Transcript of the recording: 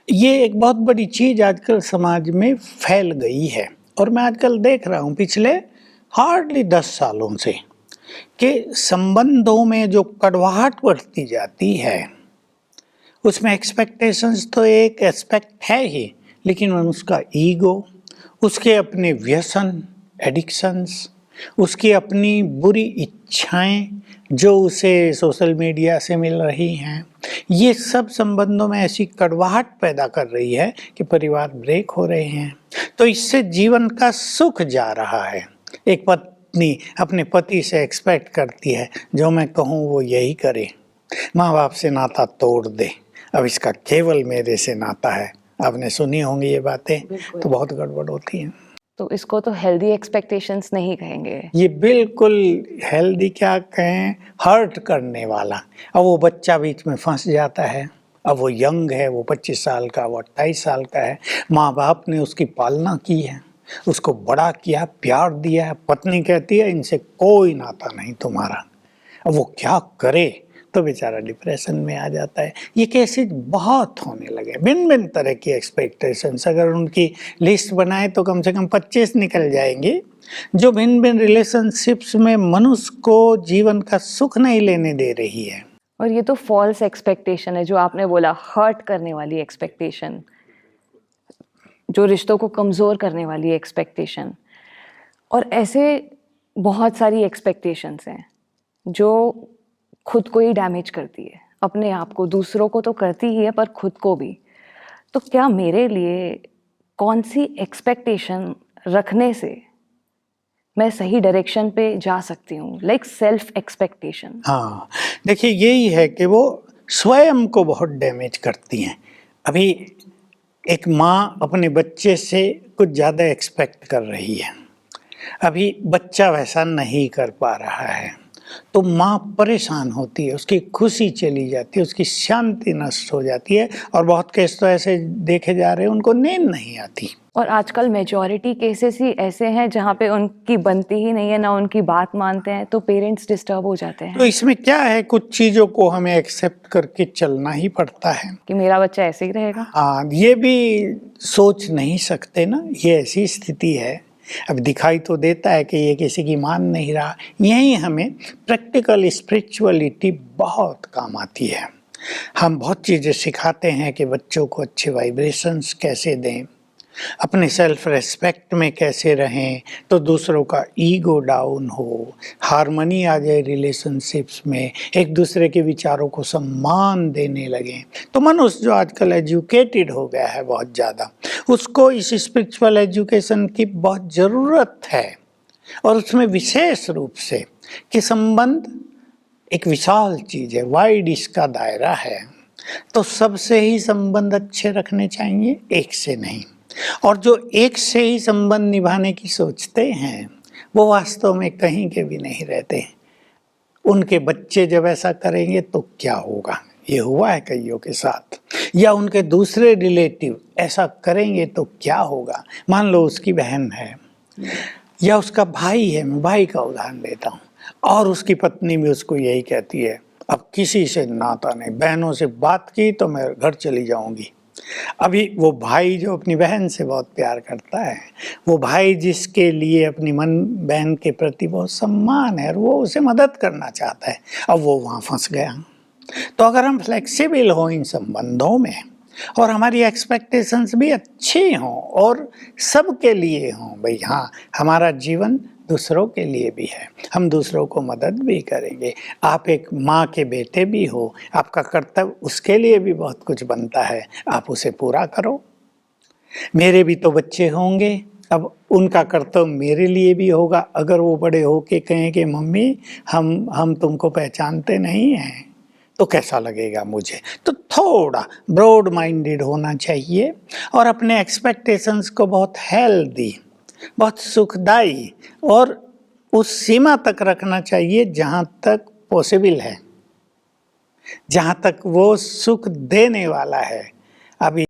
ये एक बहुत बड़ी चीज़ आजकल समाज में फैल गई है और मैं आजकल देख रहा हूँ पिछले हार्डली 10 सालों से कि संबंधों में जो कड़वाहट बढ़ती जाती है उसमें एक्सपेक्टेशंस तो एक एस्पेक्ट है ही, लेकिन उसका ईगो, उसके अपने व्यसन, एडिक्शंस, उसकी अपनी बुरी इच्छाएं जो उसे सोशल मीडिया से मिल रही हैं, ये सब संबंधों में ऐसी कड़वाहट पैदा कर रही है कि परिवार ब्रेक हो रहे हैं। तो इससे जीवन का सुख जा रहा है। एक पत्नी अपने पति से एक्सपेक्ट करती है जो मैं कहूँ वो यही करे, माँ बाप से नाता तोड़ दे, अब इसका केवल मेरे से नाता है। आपने सुनी होंगी ये बातें, तो बहुत गड़बड़ होती हैं। तो इसको तो हेल्दी एक्सपेक्टेशंस नहीं कहेंगे, ये बिल्कुल हेल्दी क्या कहें, हर्ट करने वाला। अब वो बच्चा बीच में फंस जाता है, अब वो यंग है, वो 25 साल का, वो 28 साल का है, माँ बाप ने उसकी पालना की है, उसको बड़ा किया, प्यार दिया है, पत्नी कहती है इनसे कोई नाता नहीं तुम्हारा। अब वो क्या करे, तो बेचारा डिप्रेशन में आ जाता है। ये केसेस बहुत होने लगे, भिन्न भिन्न तरह की एक्सपेक्टेशंस, अगर उनकी लिस्ट बनाए तो कम से कम 25 निकल जाएंगे, जो भिन्न भिन्न रिलेशनशिप्स में मनुष्य को जीवन का सुख नहीं लेने दे रही है। और ये तो फॉल्स एक्सपेक्टेशन है, जो आपने बोला, हर्ट करने वाली एक्सपेक्टेशन, जो रिश्तों को कमज़ोर करने वाली एक्सपेक्टेशन। और ऐसे बहुत सारी एक्सपेक्टेशंस हैं जो खुद को ही डैमेज करती है, अपने आप को, दूसरों को तो करती ही है पर खुद को भी। तो क्या मेरे लिए कौन सी एक्सपेक्टेशन रखने से मैं सही डायरेक्शन पे जा सकती हूँ, लाइक सेल्फ एक्सपेक्टेशन? हाँ, देखिए यही है कि वो स्वयं को बहुत डैमेज करती हैं। अभी एक माँ अपने बच्चे से कुछ ज़्यादा एक्सपेक्ट कर रही है, अभी बच्चा वैसा नहीं कर पा रहा है, तो माँ परेशान होती है, उसकी खुशी चली जाती है, उसकी शांति नष्ट हो जाती है, और बहुत केस तो ऐसे देखे जा रहे हैं उनको नींद नहीं आती। और आजकल मेजॉरिटी केसेस ही ऐसे हैं जहाँ पे उनकी बनती ही नहीं है, ना उनकी बात मानते हैं, तो पेरेंट्स डिस्टर्ब हो जाते हैं। तो इसमें क्या है, कुछ चीज़ों को हमें एक्सेप्ट करके चलना ही पड़ता है कि मेरा बच्चा ऐसे ही रहेगा। हाँ, ये भी सोच नहीं सकते ना, ये ऐसी स्थिति है। अब दिखाई तो देता है कि ये किसी की मान नहीं रहा। यही हमें प्रैक्टिकल स्पिरिचुअलिटी बहुत काम आती है। हम बहुत चीज़ें सिखाते हैं कि बच्चों को अच्छे वाइब्रेशंस कैसे दें, अपने सेल्फ रेस्पेक्ट में कैसे रहें तो दूसरों का ईगो डाउन हो, हार्मनी आ जाए रिलेशनशिप्स में, एक दूसरे के विचारों को सम्मान देने लगें। तो मनुष्य जो आजकल एजुकेटेड हो गया है बहुत ज़्यादा, उसको इस स्पिरिचुअल एजुकेशन की बहुत ज़रूरत है, और उसमें विशेष रूप से कि संबंध एक विशाल चीज़ है, वाइड इसका दायरा है, तो सबसे ही संबंध अच्छे रखने चाहिए, एक से नहीं। और जो एक से ही संबंध निभाने की सोचते हैं वो वास्तव में कहीं के भी नहीं रहते। उनके बच्चे जब ऐसा करेंगे तो क्या होगा, ये हुआ है कईयों के साथ, या उनके दूसरे रिलेटिव ऐसा करेंगे तो क्या होगा। मान लो उसकी बहन है या उसका भाई है, मैं भाई का उदाहरण देता हूँ, और उसकी पत्नी भी उसको यही कहती है अब किसी से नाता नहीं, बहनों से बात की तो मैं घर चली जाऊंगी। अभी वो भाई जो अपनी बहन से बहुत प्यार करता है, वो भाई जिसके लिए अपनी बहन के प्रति बहुत सम्मान है और वो उसे मदद करना चाहता है, अब वो वहाँ फंस गया। तो अगर हम फ्लेक्सिबल हों इन संबंधों में, और हमारी एक्सपेक्टेशंस भी अच्छी हों और सबके लिए हों, भाई हाँ हमारा जीवन दूसरों के लिए भी है, हम दूसरों को मदद भी करेंगे। आप एक माँ के बेटे भी हो, आपका कर्तव्य उसके लिए भी बहुत कुछ बनता है, आप उसे पूरा करो। मेरे भी तो बच्चे होंगे, अब उनका कर्तव्य मेरे लिए भी होगा। अगर वो बड़े हो के कहें कि मम्मी हम तुमको पहचानते नहीं हैं, तो कैसा लगेगा मुझे। तो थोड़ा ब्रॉड माइंडेड होना चाहिए और अपने एक्सपेक्टेशंस को बहुत हेल्दी, बहुत सुखदाई और उस सीमा तक रखना चाहिए जहाँ तक पॉसिबल है, जहाँ तक वो सुख देने वाला है। अभी